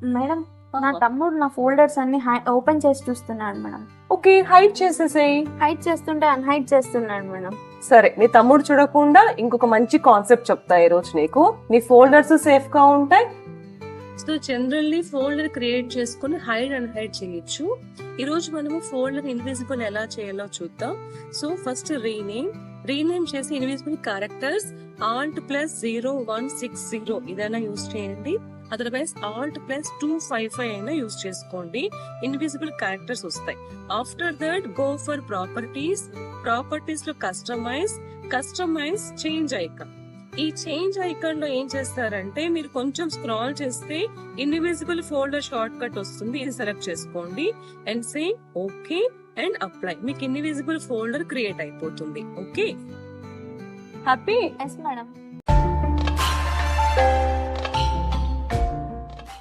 Madam నా తమ్ముడు నా ఫోల్డర్స్ అన్ని ఓపెన్ చేసి చూస్తున్నాడు మేడం. ఓకే, హైడ్ చేసేసేయి. హైడ్ చేస్తుంటే అన్హైడ్ చేస్తున్నాడు మేడం. సరే, నీ తమ్ముడు చూడకుండా ఇంకొక మంచి కాన్సెప్ట్ చెప్తా ఈ రోజు నీకు. నీ ఫోల్డర్స్ సేఫ్ గా ఉంటాయి. సో జనరల్లీ ఫోల్డర్ క్రియేట్ చేసుకుని హైడ్ అండ్ హైడ్ చేయొచ్చు. ఈ రోజు మనము ఫోల్డర్ ఇన్విజిబుల్ ఎలా చేయాలో చూద్దాం. సో ఫస్ట్ రీనేమ్ చేసి ఇన్విజిబుల్ క్యారెక్టర్స్ Alt+0160 ఇదైనా యూజ్ చేయండి. అదర్వైజ్ Alt+255 అయినా యూజ్ చేసుకోండి. ఇన్విజిబుల్ క్యారెక్టర్స్ వస్తాయి. After that go for properties లో కస్టమైజ్ చేంజ్ ఐకాన్. ఈ చేంజ్ ఐకాన్ లో ఏం చేస్తారంటే మీరు కొంచెం స్క్రాల్ చేస్తే ఇన్విజిబుల్ ఫోల్డర్ షార్ట్ కట్ వస్తుంది. ఇది సెలెక్ట్ చేసుకోండి and say okay and apply. మీకు ఇన్విజిబుల్ ఫోల్డర్ క్రియేట్ అయిపోతుంది. Okay, happy? Yes madam.